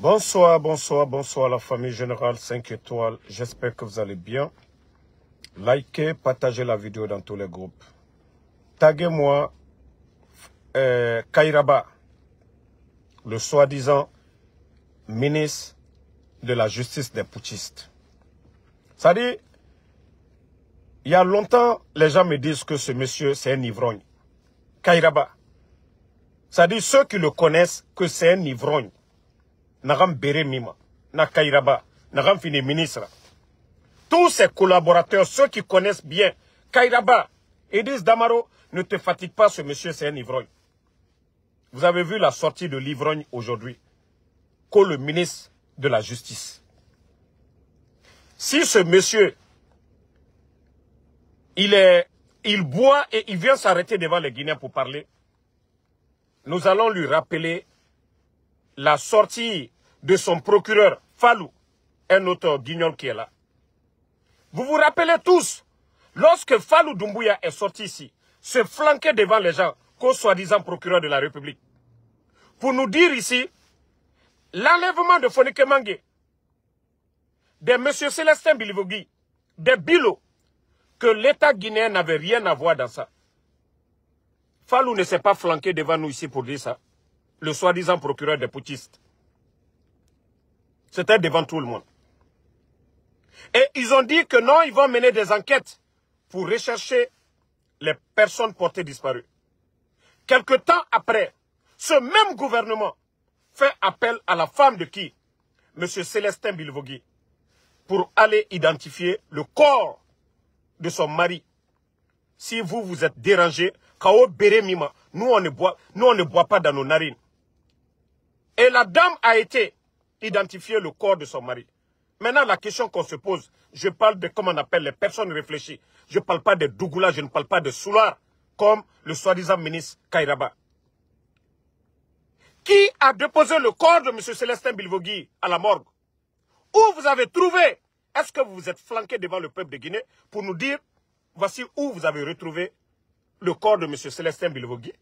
Bonsoir, bonsoir, bonsoir la famille générale 5 étoiles. J'espère que vous allez bien. Likez, partagez la vidéo dans tous les groupes. Taguez-moi Kairaba, le soi-disant ministre de la justice des putschistes. Ça dit, il y a longtemps, les gens me disent que ce monsieur, c'est un ivrogne. Kairaba. Ça dit, ceux qui le connaissent, que c'est un ivrogne. Nagam Bere Mima, na Kairaba, Nagam Fini ministre. Tous ses collaborateurs, ceux qui connaissent bien Kairaba, ils disent Damaro, ne te fatigue pas, ce monsieur c'est un ivrogne. Vous avez vu la sortie de l'ivrogne aujourd'hui, que le ministre de la Justice. Si ce monsieur, il boit et il vient s'arrêter devant les Guinéens pour parler, nous allons lui rappeler la sortie de son procureur, Fallou, un autre guignol qui est là. Vous vous rappelez tous, lorsque Fallou Doumbouya est sorti ici, se flanquer devant les gens, qu'au soi-disant procureur de la République, pour nous dire ici, l'enlèvement de Fonike Mangué, de M. Célestin Bilivogui, de Bilo, que l'État guinéen n'avait rien à voir dans ça. Fallou ne s'est pas flanqué devant nous ici pour dire ça. Le soi-disant procureur des putschistes. C'était devant tout le monde. Et ils ont dit que non, ils vont mener des enquêtes pour rechercher les personnes portées disparues. Quelque temps après, ce même gouvernement fait appel à la femme de qui? M. Célestin Bilivogui, pour aller identifier le corps de son mari. Si vous, vous êtes dérangé, Kao Bere Mima, nous on ne boit pas dans nos narines. Et la dame a été identifiée le corps de son mari. Maintenant, la question qu'on se pose, je parle de, comment on appelle, les personnes réfléchies. Je ne parle pas de Dougoula, je ne parle pas de Soular, comme le soi-disant ministre Kairaba. Qui a déposé le corps de M. Célestin Bilivogui à la morgue? Où vous avez trouvé? Est-ce que vous vous êtes flanqué devant le peuple de Guinée pour nous dire, voici où vous avez retrouvé le corps de M. Célestin Bilivogui?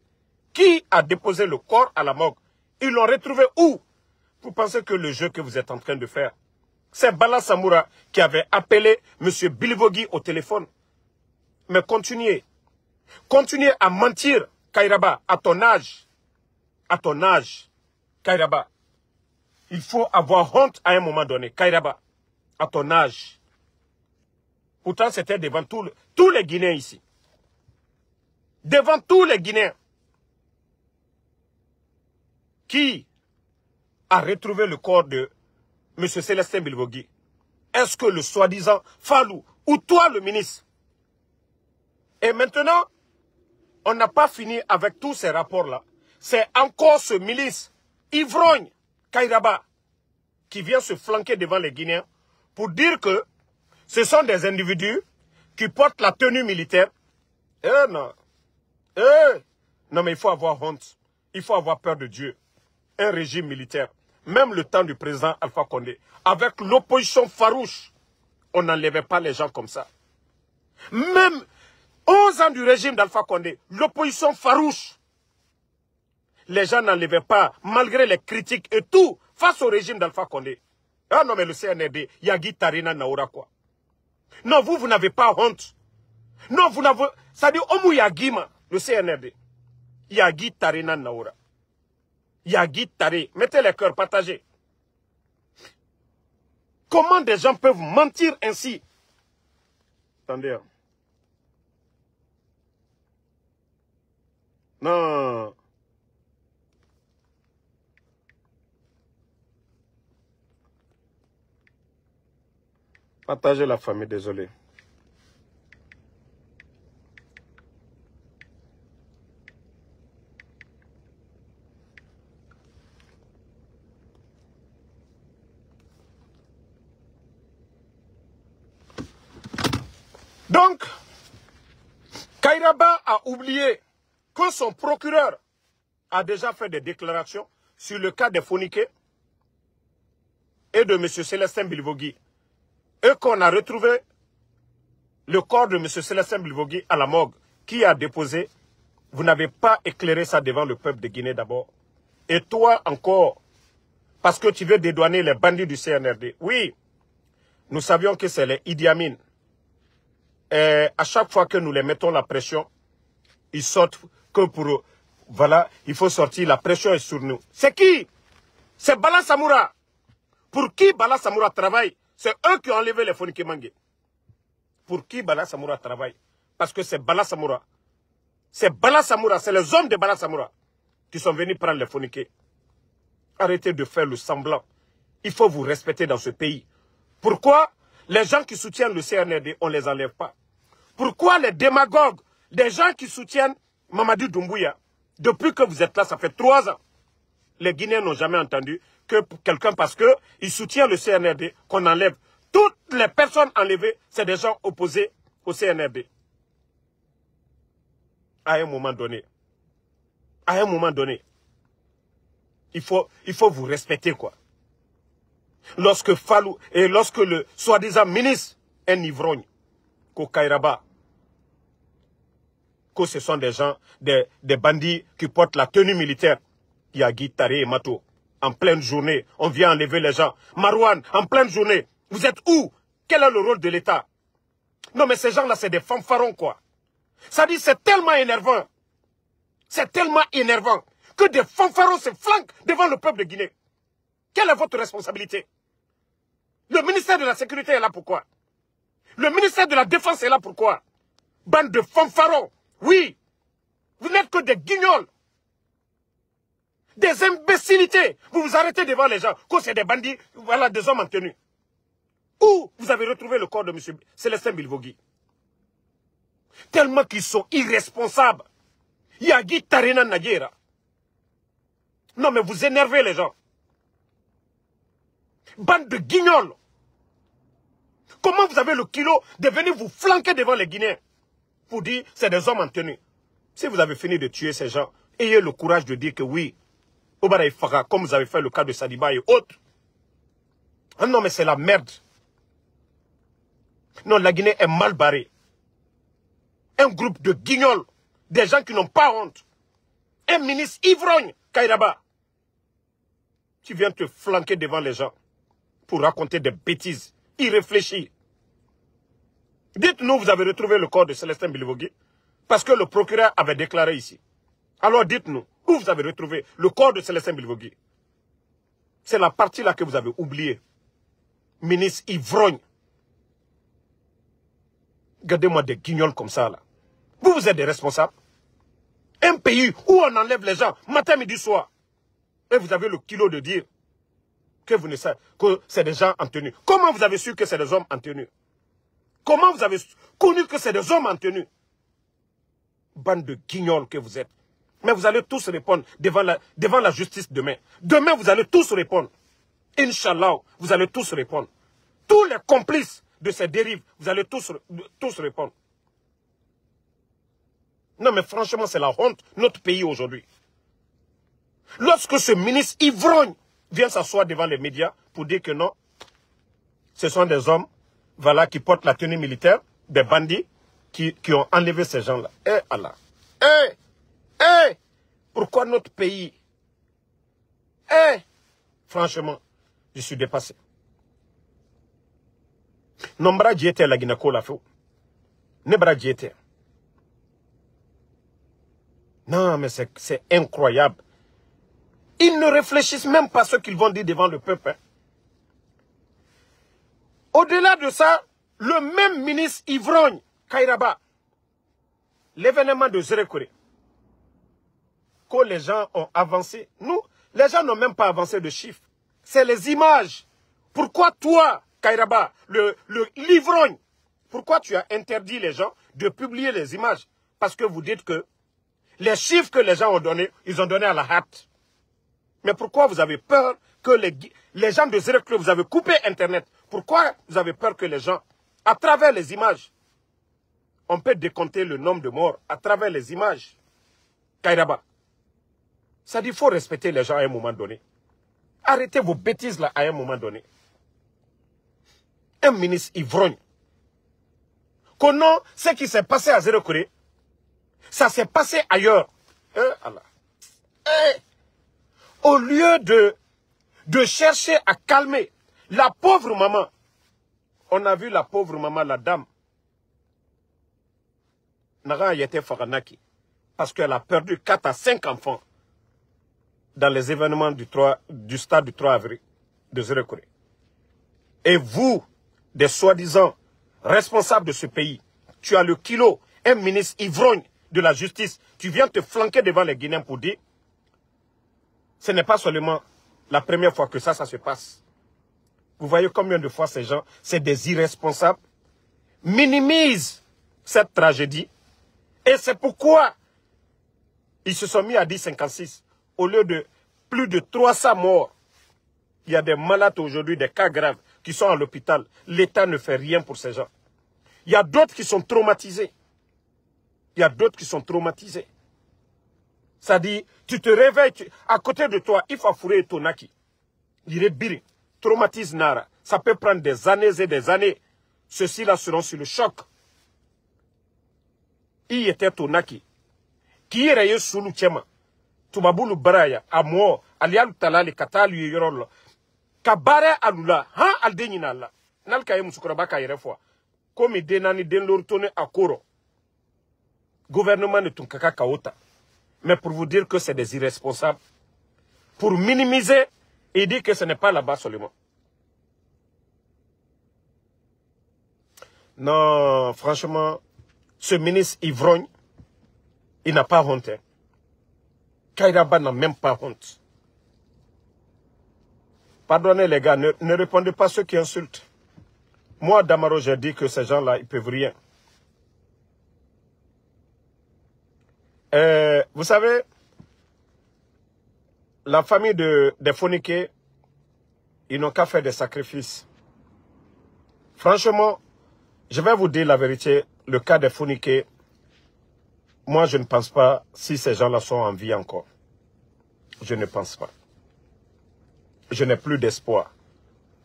Qui a déposé le corps à la morgue? Ils l'ont retrouvé où? Vous pensez que le jeu que vous êtes en train de faire, c'est Bala Samoura qui avait appelé M. Bilivogui au téléphone. Mais continuez. Continuez à mentir, Kairaba, à ton âge. À ton âge, Kairaba. Il faut avoir honte à un moment donné, Kairaba, à ton âge. Pourtant, c'était devant tous les Guinéens ici. Devant tous les Guinéens. Qui a retrouvé le corps de M. Célestin Bilivogui? Est-ce que le soi-disant Fallou ou toi le ministre? Et maintenant, on n'a pas fini avec tous ces rapports-là. C'est encore ce ministre ivrogne, Kairaba, qui vient se flanquer devant les Guinéens pour dire que ce sont des individus qui portent la tenue militaire. Non. Non, mais il faut avoir honte. Il faut avoir peur de Dieu. Un régime militaire, même le temps du président Alpha Condé, avec l'opposition farouche, on n'enlevait pas les gens comme ça. Même 11 ans du régime d'Alpha Condé, l'opposition farouche, les gens n'enlevaient pas, malgré les critiques et tout, face au régime d'Alpha Condé. Ah non, mais le CNRD, Yagi Tarina Naoura quoi. Non, vous n'avez pas honte. Non, vous n'avez... Ça dit, Omu Yagima, le CNRD. Yagi Tarina Naoura. Yagi Tari. Mettez les cœurs, partagez. Comment des gens peuvent mentir ainsi? Attendez. Non. Partagez la famille, désolé. Donc, Kairaba a oublié que son procureur a déjà fait des déclarations sur le cas des Fonike et de M. Célestin Bilivogui. Et qu'on a retrouvé le corps de M. Célestin Bilivogui à la morgue. Qui a déposé? Vous n'avez pas éclairé ça devant le peuple de Guinée d'abord. Et toi encore, parce que tu veux dédouaner les bandits du CNRD. Oui, nous savions que c'est les Idi Amin. Et à chaque fois que nous les mettons la pression, ils sortent que pour... Voilà, il faut sortir, la pression est sur nous. C'est qui? C'est Bala Samoura. Pour qui Bala Samoura travaille? C'est eux qui ont enlevé les Fonike Mangue. Pour qui Bala Samoura travaille? Parce que c'est Bala Samoura. C'est Bala Samoura, c'est les hommes de Bala Samoura qui sont venus prendre les Fonike. Arrêtez de faire le semblant. Il faut vous respecter dans ce pays. Pourquoi les gens qui soutiennent le CNRD, on ne les enlève pas? Pourquoi les démagogues, des gens qui soutiennent Mamadou Doumbouya, depuis que vous êtes là, ça fait 3 ans, les Guinéens n'ont jamais entendu que quelqu'un, parce qu'il soutient le CNRD, qu'on enlève. Toutes les personnes enlevées, c'est des gens opposés au CNRD. À un moment donné. À un moment donné. Il faut vous respecter, quoi. Lorsque Fallou, et lorsque le soi-disant ministre, un ivrogne, qu'au Kairaba, que ce sont des gens, des bandits qui portent la tenue militaire, Yagi, Tari et Mato, en pleine journée, on vient enlever les gens. Marouane, en pleine journée, vous êtes où? Quel est le rôle de l'État? Non mais ces gens-là, c'est des fanfarons, quoi. Ça dit, c'est tellement énervant. C'est tellement énervant que des fanfarons se flanquent devant le peuple de Guinée. Quelle est votre responsabilité? Le ministère de la Sécurité est là pourquoi? Le ministère de la Défense est là pourquoi? Bande de fanfarons. Oui, vous n'êtes que des guignols. Des imbécilités. Vous vous arrêtez devant les gens. Quand c'est des bandits, voilà, des hommes en tenue. Où vous avez retrouvé le corps de M. Célestin Bilvogui? Tellement qu'ils sont irresponsables. Yagi Tarina Nagyera. Non mais vous énervez les gens. Bande de guignols. Comment vous avez le kilo de venir vous flanquer devant les Guinéens pour dire c'est des hommes en tenue? Si vous avez fini de tuer ces gens, ayez le courage de dire que oui, Obara Fara, comme vous avez fait le cas de Sadiba et autres. Ah non mais c'est la merde. Non, la Guinée est mal barrée. Un groupe de guignols, des gens qui n'ont pas honte. Un ministre ivrogne, Kairaba. Tu viens te flanquer devant les gens pour raconter des bêtises irréfléchies. Dites-nous, vous avez retrouvé le corps de Célestin Bilvogui parce que le procureur avait déclaré ici. Alors dites-nous, où vous avez retrouvé le corps de Célestin Bilvogui? C'est la partie là que vous avez oubliée. Ministre ivrogne. Regardez-moi des guignols comme ça là. Vous êtes des responsables. Un pays où on enlève les gens matin, midi, soir. Et vous avez le kilo de dire que vous ne savez que c'est des gens en tenue. Comment vous avez su que c'est des hommes en tenue? Comment vous avez connu que c'est des hommes en tenue? Bande de guignols que vous êtes. Mais vous allez tous répondre devant la justice demain. Demain, vous allez tous répondre. Inch'Allah, vous allez tous répondre. Tous les complices de ces dérives, vous allez tous répondre. Non, mais franchement, c'est la honte, notre pays aujourd'hui. Lorsque ce ministre ivrogne vient s'asseoir devant les médias pour dire que non, ce sont des hommes, voilà, qui portent la tenue militaire, des bandits, qui ont enlevé ces gens-là. Eh Allah. Pourquoi notre pays? Franchement, je suis dépassé. Nombra diété la Guinako la fou. Nebra diété. Non, mais c'est incroyable. Ils ne réfléchissent même pas à ce qu'ils vont dire devant le peuple. Hein. Au-delà de ça, le même ministre ivrogne, Kairaba, l'événement de Zérekore, que les gens ont avancé. Nous, les gens n'ont même pas avancé de chiffres. C'est les images. Pourquoi toi, Kairaba, l'ivrogne, pourquoi tu as interdit les gens de publier les images? Parce que vous dites que les chiffres que les gens ont donnés, ils ont donné à la hâte. Mais pourquoi vous avez peur que les gens de Zérekore, vous avez coupé Internet? Pourquoi vous avez peur que les gens, à travers les images, on peut décompter le nombre de morts à travers les images? Kairaba. Ça dit qu'il faut respecter les gens à un moment donné. Arrêtez vos bêtises là à un moment donné. Un ministre ivrogne. Qu'on ce qui s'est passé à Zérekore, ça s'est passé ailleurs. Allah. Au lieu de chercher à calmer la pauvre maman. On a vu la pauvre maman, la dame. Nara Yete Faranaki. Parce qu'elle a perdu 4 à 5 enfants dans les événements du stade du 3 avril de Zérekoré. Et vous, des soi-disant responsables de ce pays, tu as le kilo, un ministre ivrogne de la justice, tu viens te flanquer devant les Guinéens pour dire, ce n'est pas seulement la première fois que ça se passe. Vous voyez combien de fois ces gens, c'est des irresponsables, minimisent cette tragédie. Et c'est pourquoi ils se sont mis à dire 56. Au lieu de plus de 300 morts, il y a des malades aujourd'hui, des cas graves, qui sont à l'hôpital. L'État ne fait rien pour ces gens. Il y a d'autres qui sont traumatisés. Il y a d'autres qui sont traumatisés. Ça dit, tu te réveilles, à côté de toi, il faut fourrer ton naki. Il est biri. Traumatise Nara. Ça peut prendre des années et des années. Ceux-ci-là seront sur le choc. Il était ton naki. Qui est rayé sous le tchema. Tubaboulou baraya, à moi, alialu talali katalu yorolo. Kabare alula, han aldenina la. Nalkaye musukurabaka yerefwa. Comme denani den l'ortone à Koro. Gouvernement de Tunkaka Kaota. Mais pour vous dire que c'est des irresponsables. Pour minimiser et dire que ce n'est pas là-bas seulement. Non, franchement, ce ministre ivrogne, il n'a pas honte. Kairaba n'a même pas honte. Pardonnez les gars, ne répondez pas à ceux qui insultent. Moi, Damaro, j'ai dit que ces gens-là, ils ne peuvent rien. Vous savez, la famille des Foniké, ils n'ont qu'à faire des sacrifices. Franchement, je vais vous dire la vérité, le cas des Foniké, moi je ne pense pas si ces gens-là sont en vie encore. Je ne pense pas. Je n'ai plus d'espoir.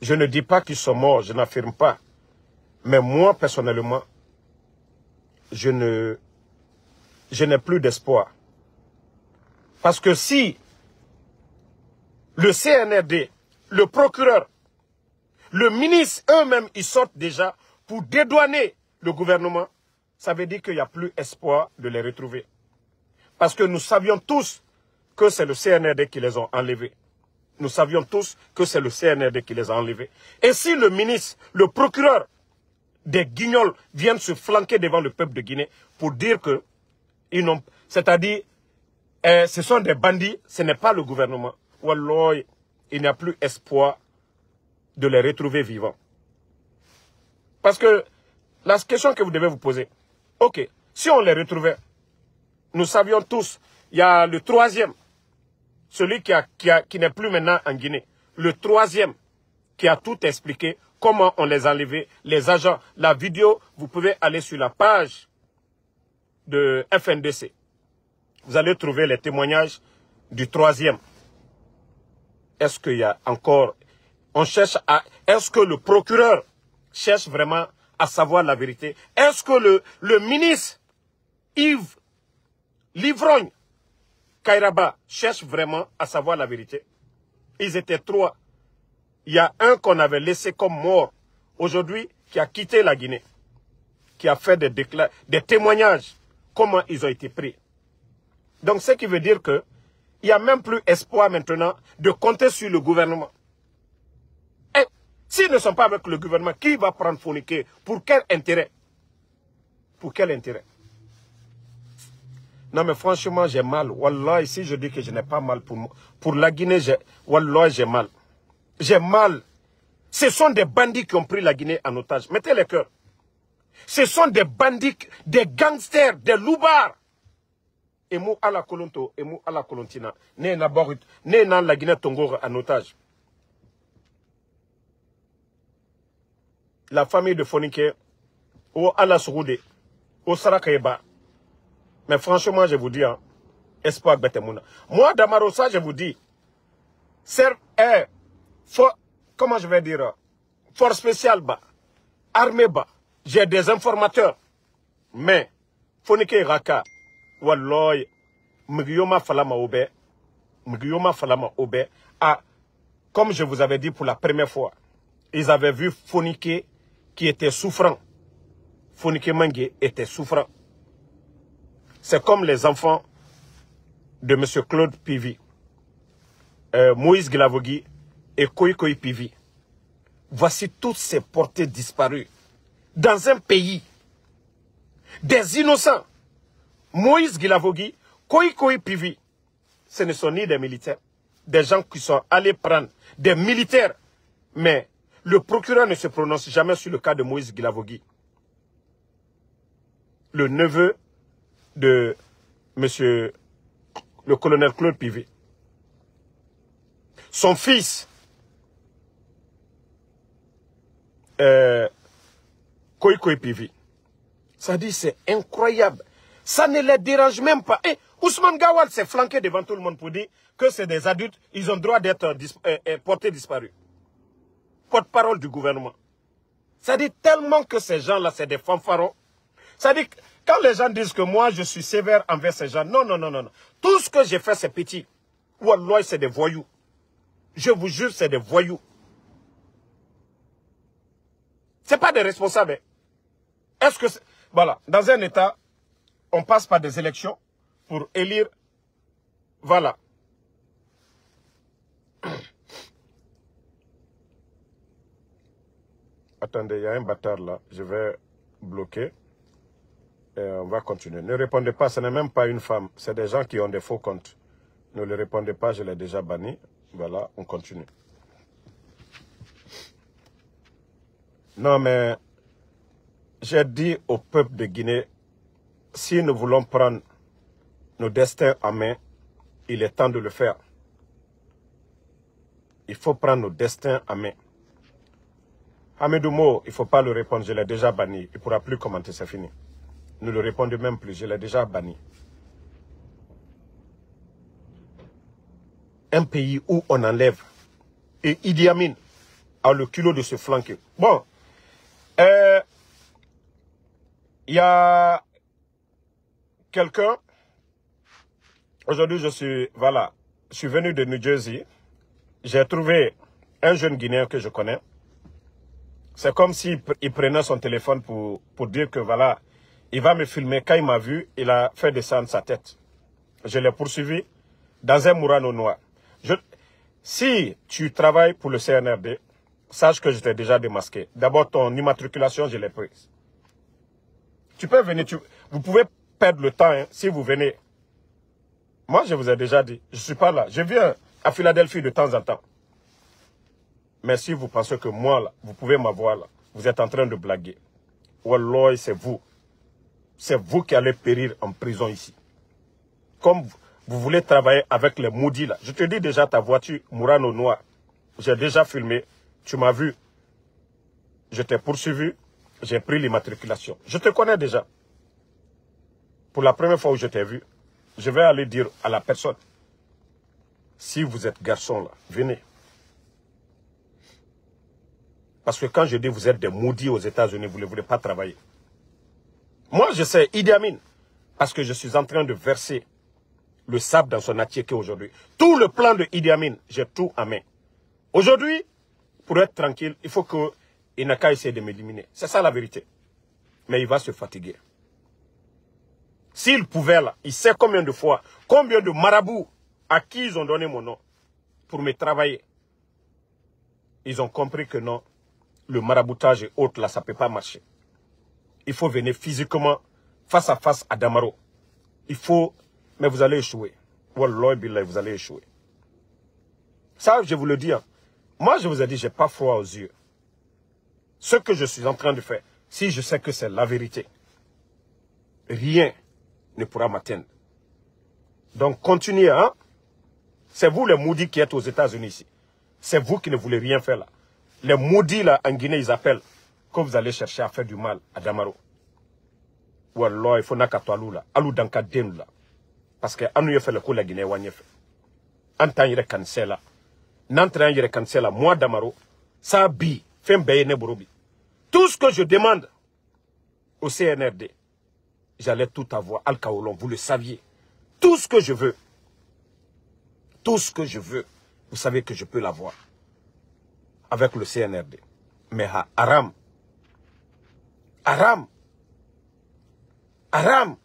Je ne dis pas qu'ils sont morts, je n'affirme pas. Mais moi, personnellement, je n'ai plus d'espoir. Parce que si le CNRD, le procureur, le ministre eux-mêmes, ils sortent déjà pour dédouaner le gouvernement, ça veut dire qu'il n'y a plus espoir de les retrouver. Parce que nous savions tous que c'est le CNRD qui les a enlevés. Nous savions tous que c'est le CNRD qui les a enlevés. Et si le ministre, le procureur des guignols viennent se flanquer devant le peuple de Guinée pour dire que ils n'ont, c'est-à-dire, ce sont des bandits, ce n'est pas le gouvernement. Wallah, il n'y a plus espoir de les retrouver vivants. Parce que la question que vous devez vous poser, ok, si on les retrouvait, nous savions tous, il y a le troisième, celui qui n'est plus maintenant en Guinée, le troisième qui a tout expliqué, comment on les a enlevés, les agents, la vidéo, vous pouvez aller sur la page de FNDC. Vous allez trouver les témoignages du troisième. Est-ce qu'il y a encore... On cherche à... Est-ce que le procureur cherche vraiment à savoir la vérité? Est-ce que le ministre Yves Livrogne Kairaba cherche vraiment à savoir la vérité? Ils étaient 3. Il y a un qu'on avait laissé comme mort aujourd'hui qui a quitté la Guinée, qui a fait des témoignages, comment ils ont été pris. Donc, ce qui veut dire que il n'y a même plus espoir maintenant de compter sur le gouvernement. Et s'ils ne sont pas avec le gouvernement, qui va prendre Foniké? Pour quel intérêt? Pour quel intérêt? Non, mais franchement, j'ai mal. Wallah, ici, je dis que je n'ai pas mal pour moi. Pour la Guinée, Wallah, j'ai mal. J'ai mal. Ce sont des bandits qui ont pris la Guinée en otage. Mettez les cœurs. Ce sont des bandits, des gangsters, des loubards. Et mou à la Kolonto, et mou à la Kolontina. Né dans la Guinée Tongore en otage. La famille de Foniké, ou à la Souroudé, au Sarakeba. Mais franchement, je vous dis, hein, espoir Betemouna. Moi, Damarosa, je vous dis, comment je vais dire, force spéciale, armée, j'ai des informateurs. Mais, Foniké Raka, Walloy, Mugiyoma Falama Obe, comme je vous avais dit pour la première fois, ils avaient vu Fonike qui était souffrant. Fonike Mengue était souffrant. C'est comme les enfants de M. Claude Pivi, Moïse Guilavogui et Koï Pivi. Voici toutes ces portées disparues. Dans un pays, des innocents, Moïse Guilavogui, Koï Pivi, ce ne sont ni des militaires, des gens qui sont allés prendre des militaires. Mais le procureur ne se prononce jamais sur le cas de Moïse Guilavogui, le neveu de monsieur le colonel Claude Pivi. Son fils, Koï Pivi. Ça dit, c'est incroyable. Ça ne les dérange même pas. Et Ousmane Gawal s'est flanqué devant tout le monde pour dire que c'est des adultes, ils ont droit d'être portés disparus. Porte-parole du gouvernement. Ça dit tellement que ces gens-là, c'est des fanfarons. Ça dit, quand les gens disent que moi, je suis sévère envers ces gens, non, non, non, non. Tout ce que j'ai fait, c'est petit. Wallah, c'est des voyous. Je vous jure, c'est des voyous. Ce n'est pas des responsables. Est-ce que... Voilà, dans un État, on passe par des élections pour élire... Voilà. Attendez, il y a un bâtard là. Je vais bloquer. Et on va continuer. Ne répondez pas, ce n'est même pas une femme. C'est des gens qui ont des faux comptes. Ne le répondez pas, je l'ai déjà banni. Voilà, on continue. Non, mais j'ai dit au peuple de Guinée, si nous voulons prendre nos destins en main, il est temps de le faire. Il faut prendre nos destins en main. Hamidou Mo, il ne faut pas le répondre, je l'ai déjà banni. Il ne pourra plus commenter, c'est fini. Ne le répondez même plus, je l'ai déjà banni. Un pays où on enlève. Et Idi Amin a le culot de se flanquer. Bon, il y a quelqu'un, aujourd'hui je suis venu de New Jersey, j'ai trouvé un jeune Guinéen que je connais. C'est comme s'il prenait son téléphone pour dire que voilà, il va me filmer. Quand il m'a vu, il a fait descendre sa tête. Je l'ai poursuivi dans un Murano noir. Si tu travailles pour le CNRD, sache que je t'ai déjà démasqué. D'abord, ton immatriculation, je l'ai prise. Tu peux venir, vous pouvez perdre le temps hein, si vous venez. Moi, je vous ai déjà dit, je ne suis pas là. Je viens à Philadelphie de temps en temps. Mais si vous pensez que moi, là, vous pouvez m'avoir là, vous êtes en train de blaguer. Wallah, c'est vous. C'est vous qui allez périr en prison ici. Comme vous voulez travailler avec les maudits là. Je te dis déjà ta voiture, Murano noir. J'ai déjà filmé. Tu m'as vu. Je t'ai poursuivi. J'ai pris l'immatriculation. Je te connais déjà. Pour la première fois où je t'ai vu, je vais aller dire à la personne, si vous êtes garçon là, venez. Parce que quand je dis vous êtes des maudits aux États-Unis, vous ne voulez pas travailler. Moi, je sais Idi Amin, parce que je suis en train de verser le sable dans son attiéké aujourd'hui. Tout le plan de Idi Amin, j'ai tout en main. Aujourd'hui, pour être tranquille, il faut qu'il n'a qu'à essayer de m'éliminer. C'est ça la vérité. Mais il va se fatiguer. S'il pouvait là, il sait combien de fois, combien de marabouts à qui ils ont donné mon nom pour me travailler. Ils ont compris que non, le maraboutage et autres là, ça ne peut pas marcher. Il faut venir physiquement, face à face à Damaro. Il faut, mais vous allez échouer. Wallah billah, vous allez échouer. Ça, je vous le dis. Hein. Moi, je vous ai dit, je n'ai pas froid aux yeux. Ce que je suis en train de faire, si je sais que c'est la vérité, rien ne pourra m'atteindre. Donc, continuez. Hein? C'est vous les maudits qui êtes aux États-Unis ici. C'est vous qui ne voulez rien faire là. Les maudits là, en Guinée, ils appellent que vous allez chercher à faire du mal à Damaro. Wallah, il faut n'a qu'à toi là. Alou danka den là. Parce que anu fait le coup la Guinée wanye fait. Antan yere cancela. N'entrain yere cancela. Moi Damaro, ça bi, fait m'baye ne borobi. Tout ce que je demande au CNRD, j'allais tout avoir. Al-Kaolon, vous le saviez. Tout ce que je veux, vous savez que je peux l'avoir. avec le CNRD. Mais haram. Haram. Haram.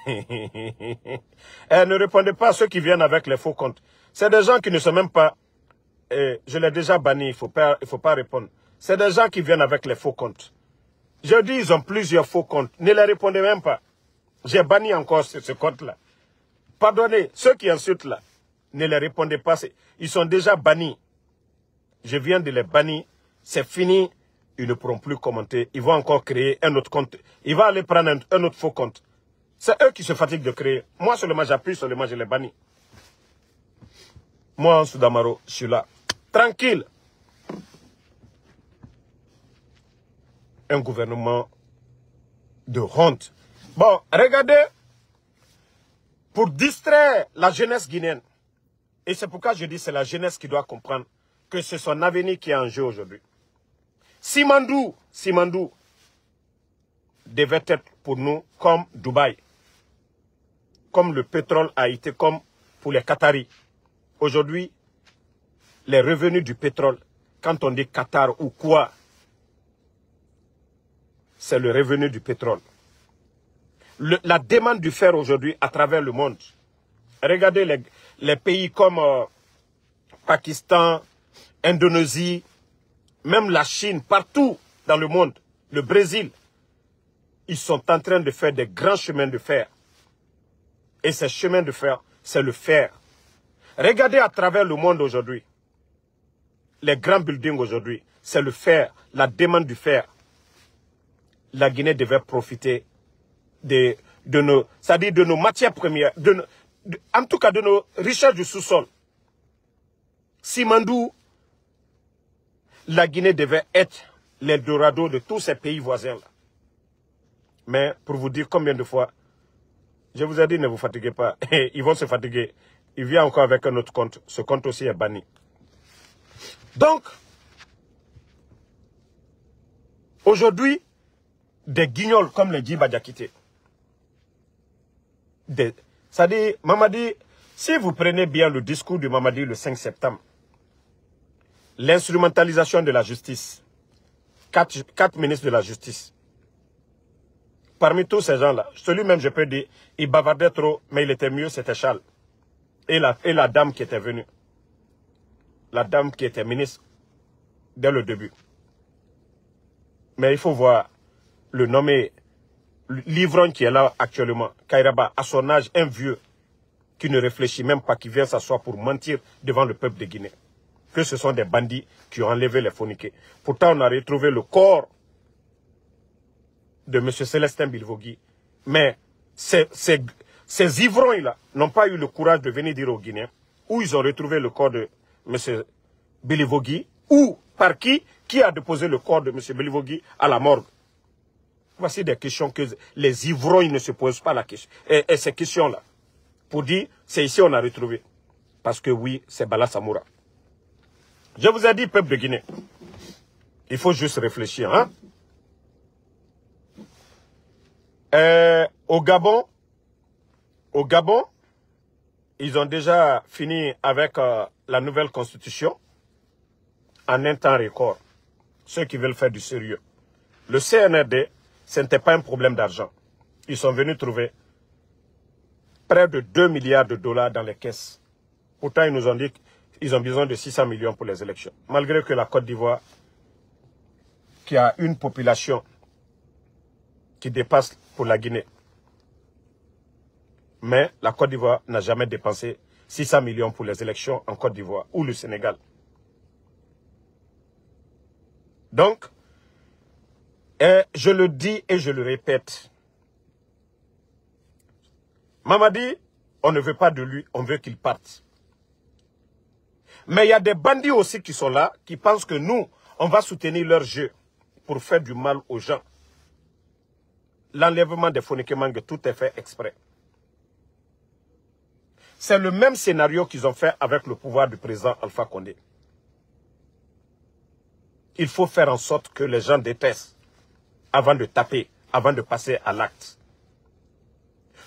Ne répondez pas à ceux qui viennent avec les faux comptes. C'est des gens qui ne sont même pas... je l'ai déjà banni, il faut pas répondre. C'est des gens qui viennent avec les faux comptes. Je dis, ils ont plusieurs faux comptes. Ne les répondez même pas. J'ai banni encore ce compte-là. Pardonnez, ceux qui insultent là, ne les répondez pas. Ils sont déjà bannis. Je viens de les bannir. C'est fini. Ils ne pourront plus commenter. Ils vont encore créer un autre compte. Ils vont aller prendre un autre faux compte. C'est eux qui se fatiguent de créer. Moi seulement j'appuie, seulement je les bannis. Moi, Soudamaro, je suis là. Tranquille. Un gouvernement de honte. Bon, regardez. Pour distraire la jeunesse guinéenne. Et c'est pourquoi je dis que c'est la jeunesse qui doit comprendre que c'est son avenir qui est en jeu aujourd'hui. Simandou devait être pour nous comme Dubaï. Comme le pétrole a été comme pour les Qataris. Aujourd'hui, les revenus du pétrole, quand on dit Qatar ou quoi, c'est le revenu du pétrole. La demande du fer aujourd'hui à travers le monde. Regardez les pays comme Pakistan, Indonésie, même la Chine, partout dans le monde, le Brésil, ils sont en train de faire des grands chemins de fer. Et ces chemins de fer, c'est le fer. Regardez à travers le monde aujourd'hui, les grands buildings aujourd'hui, c'est le fer, la demande du fer. La Guinée devait profiter de nos matières premières, en tout cas de nos richesses du sous-sol. Simandou, la Guinée devait être l'Eldorado de tous ces pays voisins-là. Mais pour vous dire combien de fois, je vous ai dit ne vous fatiguez pas, ils vont se fatiguer. Il vient encore avec un autre compte, ce compte aussi est banni. Donc, aujourd'hui, des guignols comme les Djiba Diakité, c'est-à-dire, Mamadi, si vous prenez bien le discours de Mamadi le 5 septembre, l'instrumentalisation de la justice, quatre ministres de la justice, parmi tous ces gens-là, celui-même je peux dire, il bavardait trop, mais il était mieux, c'était Charles. Et la dame qui était venue, la dame qui était ministre dès le début. Mais il faut voir le nommé l'ivrogne qui est là actuellement, Kairaba, à son âge, un vieux, qui ne réfléchit même pas, qui vient s'asseoir pour mentir devant le peuple de Guinée. Que ce sont des bandits qui ont enlevé les phoniqués. Pourtant, on a retrouvé le corps de M. Célestin Bilvogui. Mais ces ivrognes-là n'ont pas eu le courage de venir dire aux Guinéens où ils ont retrouvé le corps de M. Bilvogui, ou par qui a déposé le corps de M. Bilvogui à la morgue. Voici des questions que les ivrognes ne se posent pas la question. Et ces questions-là, pour dire, c'est ici on a retrouvé. Parce que oui, c'est Bala Samoura. Je vous ai dit, peuple de Guinée, il faut juste réfléchir. Hein? Au Gabon, ils ont déjà fini avec la nouvelle constitution en un temps record. Ceux qui veulent faire du sérieux. Le CNRD, ce n'était pas un problème d'argent. Ils sont venus trouver près de 2 milliards de dollars dans les caisses. Pourtant, ils nous ont dit qu'ils ont besoin de 600 millions pour les élections. Malgré que la Côte d'Ivoire, qui a une population qui dépasse pour la Guinée. Mais la Côte d'Ivoire n'a jamais dépensé 600 millions pour les élections en Côte d'Ivoire ou le Sénégal. Donc, je le dis et je le répète. Mamadi, on ne veut pas de lui, on veut qu'il parte. Mais il y a des bandits aussi qui sont là, qui pensent que nous, on va soutenir leur jeu pour faire du mal aux gens. L'enlèvement des Fonikemangue, tout est fait exprès. C'est le même scénario qu'ils ont fait avec le pouvoir du président Alpha Condé. Il faut faire en sorte que les gens détestent avant de taper, avant de passer à l'acte.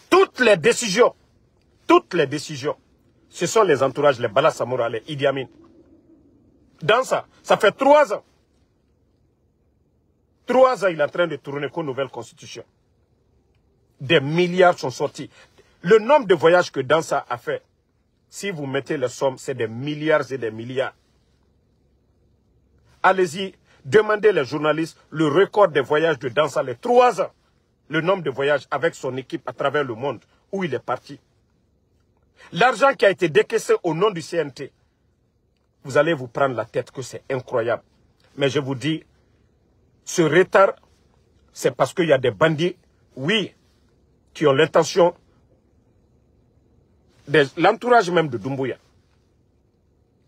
Toutes les décisions, ce sont les entourages, les Bala Samoura, les Idi Amin. Dans ça fait 3 ans. 3 ans, il est en train de tourner qu'une nouvelle constitution. Des milliards sont sortis. Le nombre de voyages que Dansa a fait, si vous mettez les sommes, c'est des milliards et des milliards. Allez-y, demandez les journalistes le record des voyages de Dansa, les 3 ans. Le nombre de voyages avec son équipe à travers le monde, où il est parti. L'argent qui a été décaissé au nom du CNT, vous allez vous prendre la tête que c'est incroyable. Mais je vous dis, ce retard, c'est parce qu'il y a des bandits, oui, qui ont l'intention, l'entourage même de Doumbouya.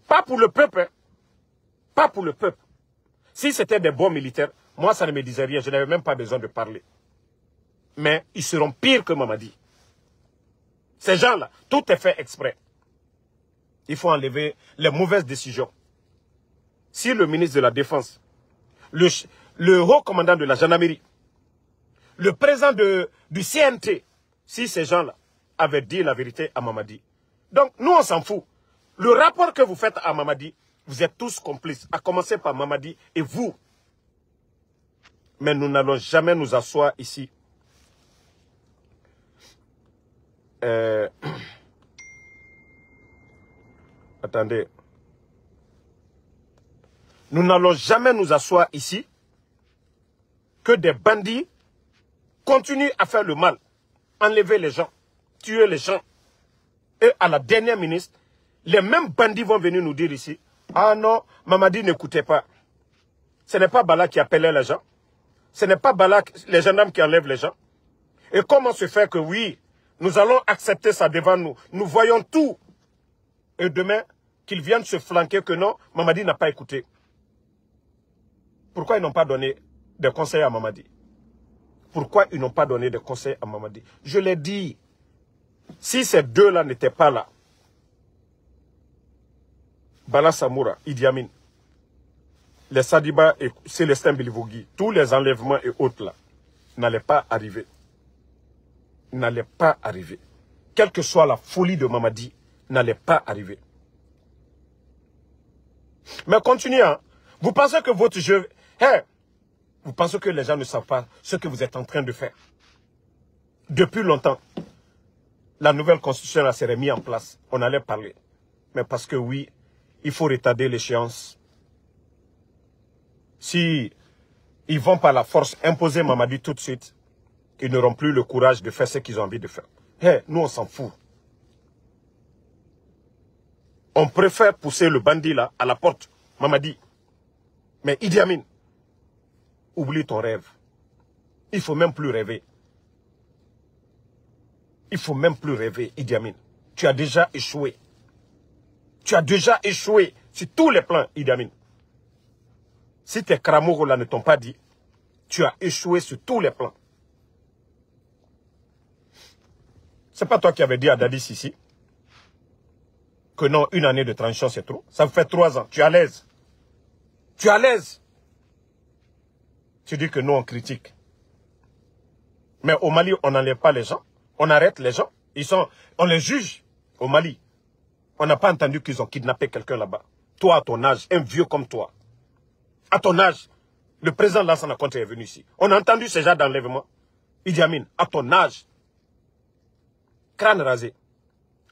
Pas pour le peuple, hein. Pas pour le peuple. Si c'était des bons militaires, moi ça ne me disait rien, je n'avais même pas besoin de parler. Mais ils seront pires que Mamadi. Ces gens-là, tout est fait exprès. Il faut enlever les mauvaises décisions. Si le ministre de la Défense, le haut commandant de la gendarmerie, le président du CNT, si ces gens-là avaient dit la vérité à Mamadi. Donc, nous, on s'en fout. Le rapport que vous faites à Mamadi, vous êtes tous complices, à commencer par Mamadi et vous. Mais nous n'allons jamais nous asseoir ici. Attendez. Nous n'allons jamais nous asseoir ici que des bandits continuent à faire le mal, enlever les gens, tuer les gens. Et à la dernière ministre, les mêmes bandits vont venir nous dire ici, ah non, Mamadi n'écoutait pas. Ce n'est pas Bala qui appelait les gens. Ce n'est pas Bala, les gendarmes qui enlèvent les gens. Et comment se fait que oui, nous allons accepter ça devant nous. Nous voyons tout. Et demain, qu'ils viennent se flanquer que non, Mamadi n'a pas écouté. Pourquoi ils n'ont pas donné des conseils à Mamadi? Pourquoi ils n'ont pas donné des conseils à Mamadi? Je l'ai dit. Si ces deux-là n'étaient pas là, Bala Samoura, Idi Amin, les Sadiba et Célestin Bilivogui, tous les enlèvements et autres là, n'allaient pas arriver. N'allaient pas arriver. Quelle que soit la folie de Mamadi, n'allait pas arriver. Mais continuez, hein. Vous pensez que votre jeu... Hey, vous pensez que les gens ne savent pas ce que vous êtes en train de faire. Depuis longtemps, la nouvelle constitution là serait mise en place. On allait parler. Mais parce que oui, il faut retarder l'échéance. Si ils vont par la force imposer Mamadi tout de suite, ils n'auront plus le courage de faire ce qu'ils ont envie de faire. Hey, nous on s'en fout. On préfère pousser le bandit là à la porte, Mamadi. Mais Idi Amin, oublie ton rêve. Il ne faut même plus rêver. Il ne faut même plus rêver, Idi Amin. Tu as déjà échoué. Tu as déjà échoué sur tous les plans, Idi Amin. Si tes cramours là ne t'ont pas dit, tu as échoué sur tous les plans. C'est pas toi qui avais dit à Dadis ici que non, 1 année de transition c'est trop. Ça vous fait 3 ans. Tu es à l'aise. Tu es à l'aise. Tu dis que nous on critique. Mais au Mali, on n'enlève pas les gens. On arrête les gens. On les juge au Mali. On n'a pas entendu qu'ils ont kidnappé quelqu'un là-bas. Toi, à ton âge, un vieux comme toi. À ton âge, le président Lansana Conté est venu ici. On a entendu ces gens d'enlèvement. Idi Amin, à ton âge, crâne rasé,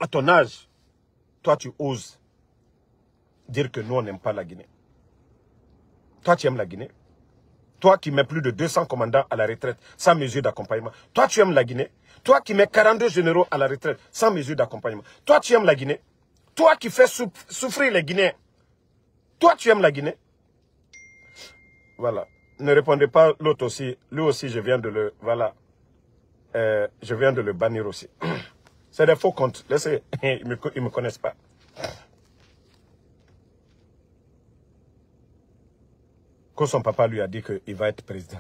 à ton âge, toi tu oses dire que nous on n'aime pas la Guinée. Toi tu aimes la Guinée. Toi qui mets plus de 200 commandants à la retraite sans mesure d'accompagnement. Toi tu aimes la Guinée. Toi qui mets 42 généraux à la retraite sans mesure d'accompagnement. Toi tu aimes la Guinée. Toi qui fais souffrir les Guinéens. Toi tu aimes la Guinée. Voilà. Ne répondez pas l'autre aussi. Lui aussi je viens de le... Voilà. Je viens de le bannir aussi. C'est des faux comptes. Laissez, ils ne me connaissent pas. Quand son papa lui a dit qu'il va être président.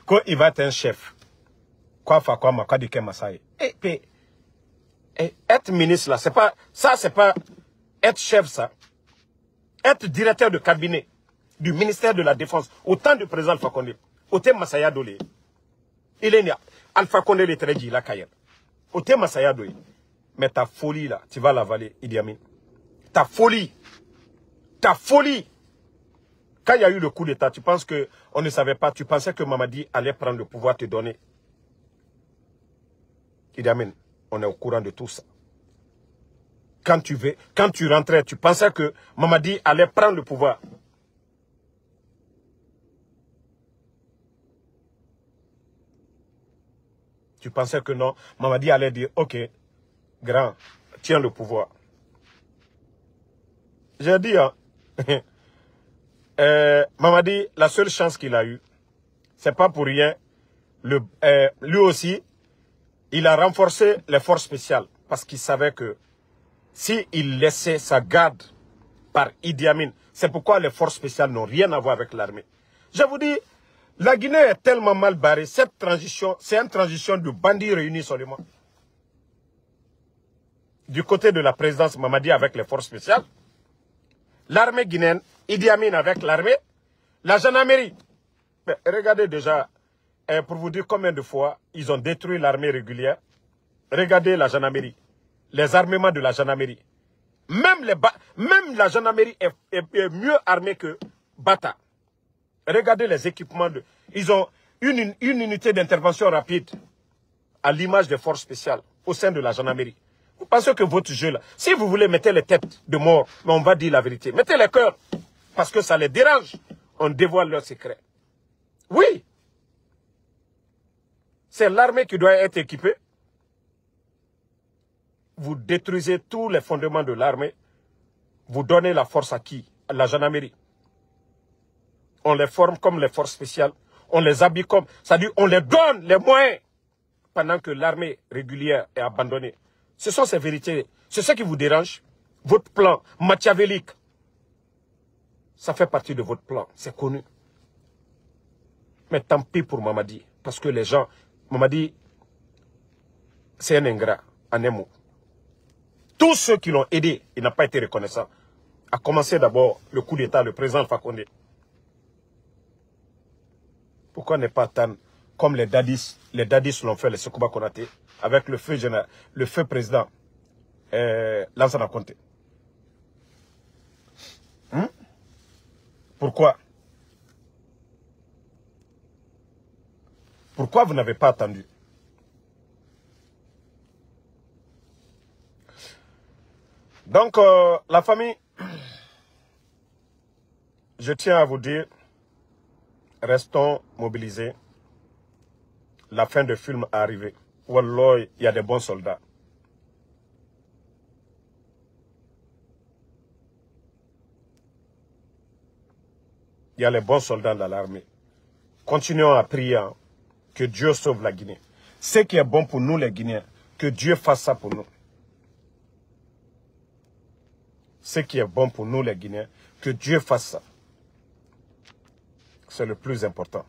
Quand il va être un chef. Quoi faire quoi, quoi dit Massaï. Être ministre là, c'est pas... Ça, c'est pas être chef, ça. Être directeur de cabinet du ministère de la Défense. Autant du président Alpha Condé. Autant Massaya Dole. Il est né. Alpha Condé les très dit, la Kayel. Autant Massaya Dole. Mais ta folie là, tu vas l'avaler, Idi Amin. Ta folie. Ta folie. Quand il y a eu le coup d'État, tu penses qu'on ne savait pas, tu pensais que Mamadi allait prendre le pouvoir, te donner. Idi Amin, on est au courant de tout ça. Quand tu rentrais, tu pensais que Mamadi allait prendre le pouvoir. Tu pensais que non, Mamadi allait dire, ok, grand, tiens le pouvoir. J'ai dit, hein, Mamadi, la seule chance qu'il a eue, c'est pas pour rien. Lui aussi, il a renforcé les forces spéciales parce qu'il savait que s'il laissait sa garde par Idi Amin, c'est pourquoi les forces spéciales n'ont rien à voir avec l'armée. Je vous dis, la Guinée est tellement mal barrée. Cette transition, c'est une transition de bandits réunis seulement. Du côté de la présidence Mamadi avec les forces spéciales, l'armée guinéenne, Idi Amin avec l'armée, la gendarmerie. Mais regardez déjà, pour vous dire combien de fois ils ont détruit l'armée régulière. Regardez la gendarmerie, les armements de la gendarmerie. Même la gendarmerie est mieux armée que Bata. Regardez les équipements. Ils ont une unité d'intervention rapide à l'image des forces spéciales au sein de la gendarmerie. Vous pensez que votre jeu là, si vous voulez mettre les têtes de mort, mais on va dire la vérité, mettez les cœurs, parce que ça les dérange, on dévoile leurs secrets. Oui, c'est l'armée qui doit être équipée. Vous détruisez tous les fondements de l'armée, vous donnez la force à qui? À la gendarmerie. On les forme comme les forces spéciales, on les habille comme, c'est-à-dire on les donne les moyens pendant que l'armée régulière est abandonnée. Ce sont ces vérités, c'est ce qui vous dérange. Votre plan machiavélique, ça fait partie de votre plan, c'est connu. Mais tant pis pour Mamadi, parce que les gens, Mamadi, c'est un ingrat, en un mot. Tous ceux qui l'ont aidé, il n'a pas été reconnaissant. A commencer d'abord le coup d'État, le président Alpha Condé. Pourquoi ne pas attendre comme les dadis l'ont fait, les Sekouba Konaté, avec le feu président Lansana Conté. Pourquoi? Pourquoi vous n'avez pas attendu? Donc, la famille, je tiens à vous dire, restons mobilisés. La fin du film est arrivée. Wallah, il y a des bons soldats. Il y a les bons soldats dans l'armée. Continuons à prier que Dieu sauve la Guinée. Ce qui est bon pour nous les Guinéens, que Dieu fasse ça pour nous. Ce qui est bon pour nous les Guinéens, que Dieu fasse ça. C'est le plus important.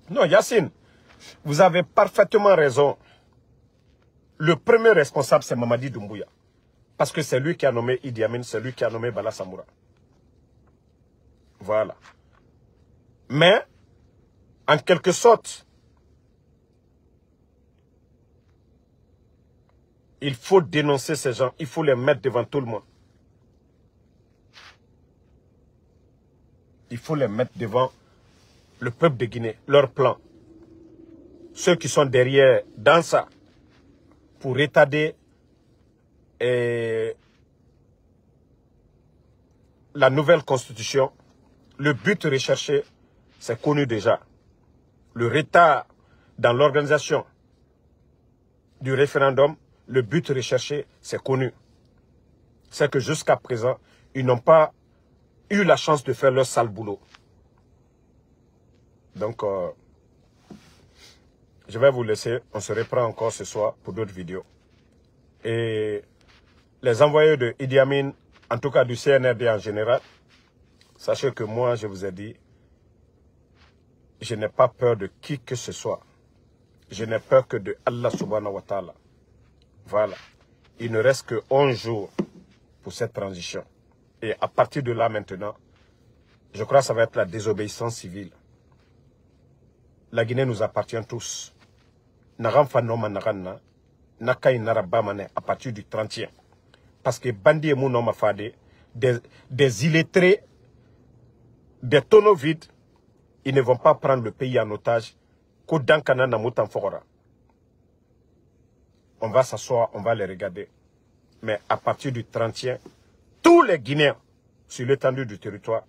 Non, Yacine, vous avez parfaitement raison. Le premier responsable, c'est Mamadi Doumbouya. Parce que c'est lui qui a nommé Idi Amin, c'est lui qui a nommé Bala Samoura. Voilà. Mais, en quelque sorte, il faut dénoncer ces gens, il faut les mettre devant tout le monde. Il faut les mettre devant le peuple de Guinée, leur plan. Ceux qui sont derrière, dans ça, pour retarder la nouvelle constitution. Le but recherché, c'est connu déjà. Le retard dans l'organisation du référendum, le but recherché, c'est connu. C'est que jusqu'à présent, ils n'ont pas eu la chance de faire leur sale boulot. Donc, je vais vous laisser. On se reprend encore ce soir pour d'autres vidéos. Et les envoyés de Idi Amin, en tout cas du CNRD en général, sachez que moi, je vous ai dit, je n'ai pas peur de qui que ce soit. Je n'ai peur que de Allah subhanahu wa ta'ala. Voilà. Il ne reste que 11 jours pour cette transition. Et à partir de là maintenant, je crois que ça va être la désobéissance civile. La Guinée nous appartient tous. Naramfa Noma Narana, Nakai Narabamane à partir du 30e. Parce que Bandi et Mounoma Fade, des illettrés, des tonneaux vides, ils ne vont pas prendre le pays en otage. Kodankana Namutan Fora. On va s'asseoir, on va les regarder. Mais à partir du 30e, tous les Guinéens, sur l'étendue du territoire,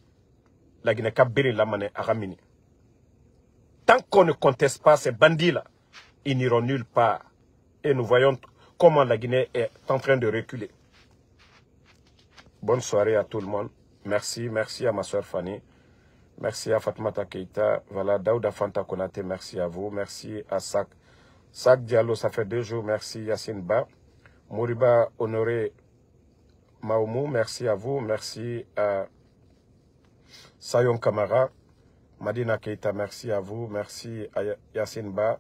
la Guinée-Cap-Bérin, Lamane, Aramini. Tant qu'on ne conteste pas ces bandits-là, ils n'iront nulle part. Et nous voyons comment la Guinée est en train de reculer. Bonne soirée à tout le monde. Merci, merci à ma soeur Fanny. Merci à Fatmata Keita. Voilà, Daouda Fanta Konate, merci à vous. Merci à Sak. Sak Diallo, ça fait 2 jours. Merci Yassine Ba. Mouriba Honoré Maoumou, merci à vous. Merci à Sayon Kamara. Madina Keita, merci à vous. Merci à Yassine Ba.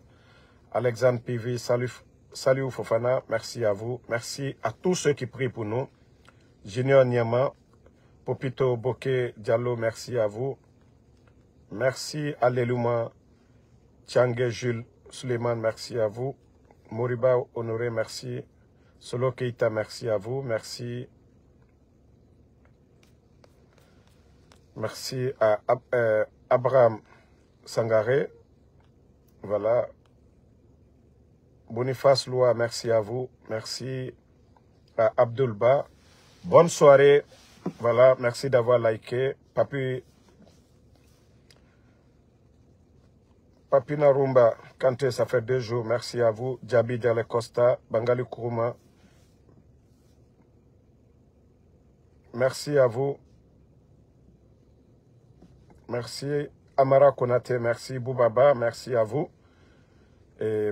Alexandre Pivi, salut Fofana, merci à vous. Merci à tous ceux qui prient pour nous. Junior Niama, Popito Boke Diallo, merci à vous. Merci à Lelouma, Tchangé Jules Suleiman, merci à vous. Moriba Honoré, merci. Solo Keita, merci à vous. Merci. Merci à Abraham Sangaré. Voilà. Boniface Loua, merci à vous. Merci à Abdulba. Bonne soirée. Voilà, merci d'avoir liké. Papi Narumba, Kanté, ça fait 2 jours. Merci à vous. Djabi Djale Costa, Bangali Kourouma. Merci à vous. Merci Amara Konate, merci Boubaba, merci à vous. Et